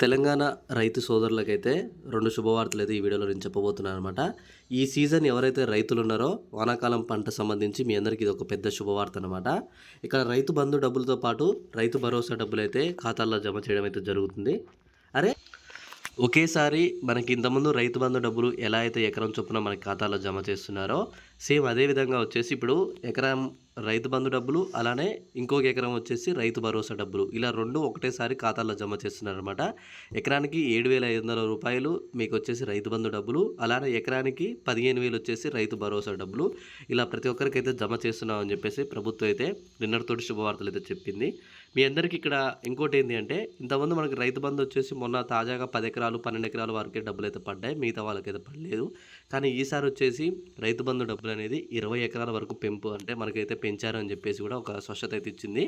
తెలంగాణ రైతు సోదరులకైతే 2 శుభవార్తలైతే ఈ వీడియోలో నేను చెప్పబోతున్నాననమాట. ఈ సీజన్ ఎవరైతే రైతులున్నారో వానాకాలం పంట సంబంధించి మీ అందరికీ ఇది ఒక పెద్ద శుభవార్త అనమాట. ఇక్కడ రైతు బంధు డబ్బులతో పాటు రైతు భరోసా డబ్బులైతే ఖాతాల్లో జమ చేయడం అయితే జరుగుతుంది. అరే ఒకేసారి మనకి ఇంతకుముందు రైతు బంధు డబ్బులు ఎలా అయితే ఎకరం చొప్పున మనకి ఖాతాలో జమ చేస్తున్నారో సేమ్ అదే విధంగా వచ్చేసి ఇప్పుడు ఎకరం రైతు బంధు డబ్బులు అలానే ఇంకొక ఎకరం వచ్చేసి రైతు భరోసా డబ్బులు ఇలా రెండు ఒకటేసారి ఖాతాలో జమ చేస్తున్నారనమాట. ఎకరానికి 7,500 రూపాయలు మీకు వచ్చేసి రైతు బంధు డబ్బులు, అలానే ఎకరానికి 15,000 వచ్చేసి రైతు భరోసా డబ్బులు ఇలా ప్రతి ఒక్కరికైతే జమ చేస్తున్నామని చెప్పేసి ప్రభుత్వం అయితే నిన్నటితోటి శుభవార్తలు అయితే చెప్పింది. మీ అందరికీ ఇక్కడ ఇంకోటి ఏంటి అంటే ఇంతకుముందు మనకి రైతు బంధు వచ్చేసి మొన్న తాజాగా 10 ఎకరాలు 12 ఎకరాల వరకే డబ్బులు అయితే పడ్డాయి, మిగతా వాళ్ళకైతే పడలేదు. కానీ ఈసారి వచ్చేసి రైతు బంధు డబ్బులు అనేది 20 ఎకరాల వరకు పెంపు అంటే మనకైతే పెంచారు అని చెప్పేసి కూడా ఒక స్పష్టత అయితే ఇచ్చింది.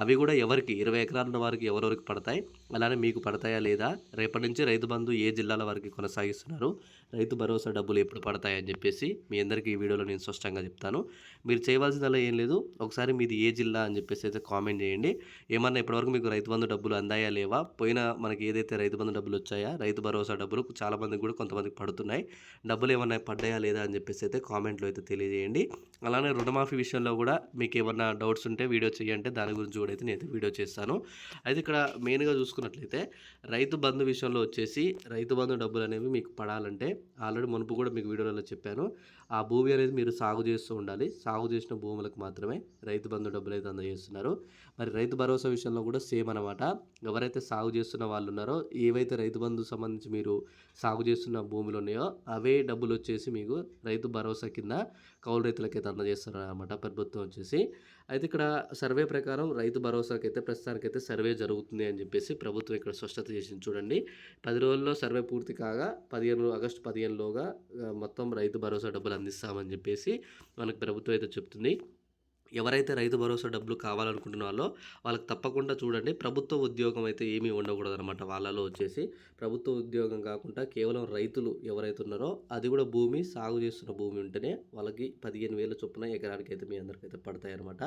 అవి కూడా ఎవరికి 20 ఎకరాల ఉన్న వారికి ఎవరెవరికి పడతాయి, అలానే మీకు పడతాయా లేదా, రేపటి నుంచి రైతు బంధు ఏ జిల్లాల వరకు కొనసాగిస్తున్నారు, రైతు భరోసా డబ్బులు ఎప్పుడు పడతాయని చెప్పేసి మీ అందరికీ ఈ వీడియోలో నేను స్పష్టంగా చెప్తాను. మీరు చేయవలసిందల్లా ఏం లేదు, ఒకసారి మీది ఏ జిల్లా అని చెప్పేసి అయితే కామెంట్ చేయండి. ఏమన్నా ఇప్పటివరకు మీకు రైతు బంధు డబ్బులు అందాయా లేవా, పోయిన మనకి ఏదైతే రైతు బంధు డబ్బులు వచ్చాయా, రైతు భరోసా డబ్బులు చాలామందికి కూడా కొంతమందికి పడుతున్నాయి, డబ్బులు ఏమన్నా పడ్డాయా లేదా అని చెప్పేసి అయితే కామెంట్లో అయితే తెలియజేయండి. అలానే రుణమాఫీ విషయంలో కూడా మీకు ఏమన్నా డౌట్స్ ఉంటే వీడియో చేయంటే దాని గురించి కూడా అయితే నేనైతే వీడియో చేస్తాను. అయితే ఇక్కడ మెయిన్గా చూసుకున్నట్లయితే రైతు బంధు విషయంలో వచ్చేసి రైతు బంధు డబ్బులు అనేవి మీకు పడాలంటే ఆల్రెడీ మునుపు కూడా మీకు వీడియోలో చెప్పాను, ఆ భూమి అనేది మీరు సాగు చేస్తూ ఉండాలి. సాగు చేసిన భూములకు మాత్రమే రైతు బంధు డబ్బులు అయితే అందజేస్తున్నారు. మరి రైతు భరోసా విషయంలో కూడా సేమ్ అనమాట. ఎవరైతే సాగు చేస్తున్న వాళ్ళు ఉన్నారో, ఏవైతే రైతు బంధు సంబంధించి మీరు సాగు చేస్తున్న భూములు ఉన్నాయో అవే డబ్బులు వచ్చేసి మీకు రైతు భరోసా కింద కౌలు రైతులకైతే అందజేస్తారు అనమాట ప్రభుత్వం వచ్చేసి. అయితే ఇక్కడ సర్వే ప్రకారం రైతు భరోసాకైతే ప్రస్తుతానికైతే సర్వే జరుగుతుంది అని చెప్పేసి ప్రభుత్వం ఇక్కడ స్పష్టత చేసింది. చూడండి, 10 రోజుల్లో సర్వే పూర్తి కాగా ఆగస్టు 15లోగా మొత్తం రైతు భరోసా డబ్బులు అందిస్తామని చెప్పేసి మనకు ప్రభుత్వం అయితే చెప్తుంది. ఎవరైతే రైతు భరోసా డబ్బులు కావాలనుకుంటున్నారో వాళ్ళకి తప్పకుండా చూడండి, ప్రభుత్వ ఉద్యోగం అయితే ఏమీ ఉండకూడదు అనమాట. వాళ్ళలో వచ్చేసి ప్రభుత్వ ఉద్యోగం కాకుండా కేవలం రైతులు ఎవరైతే ఉన్నారో అది కూడా భూమి సాగు చేస్తున్న భూమి ఉంటేనే వాళ్ళకి 15,000 చొప్పున ఎకరానికి అయితే మీ అందరికైతే పడతాయి అనమాట.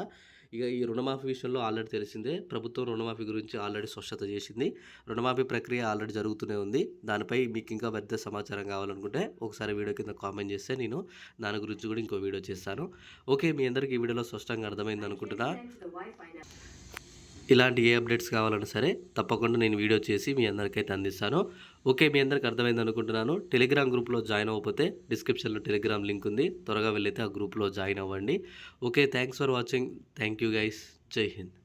ఇక ఈ రుణమాఫీ విషయంలో ఆల్రెడీ తెలిసిందే, ప్రభుత్వం రుణమాఫీ గురించి ఆల్రెడీ స్పష్టత చేసింది. రుణమాఫీ ప్రక్రియ ఆల్రెడీ జరుగుతూనే ఉంది. దానిపై మీకు ఇంకా పెద్ద సమాచారం కావాలనుకుంటే ఒకసారి వీడియో కింద కామెంట్ చేస్తే నేను దాని గురించి కూడా ఇంకో వీడియో చేస్తాను. ఓకే, మీ అందరికీ ఈ వీడియోలో స్పష్టంగా అర్థమైంది అనుకుంటున్నా. ఇలాంటి ఏ అప్డేట్స్ కావాలన్నా సరే తప్పకుండా నేను వీడియో చేసి మీ అందరికైతే అందిస్తాను. ఓకే, మీ అందరికి అర్థమైంది అనుకుంటున్నాను. టెలిగ్రామ్ గ్రూప్లో జాయిన్ అవ్వకపోతే డిస్క్రిప్షన్లో టెలిగ్రామ్ లింక్ ఉంది, త్వరగా వెళ్ళైతే ఆ గ్రూప్లో జాయిన్ అవ్వండి. Okay, thanks for watching. Thank you guys. జై హింద్.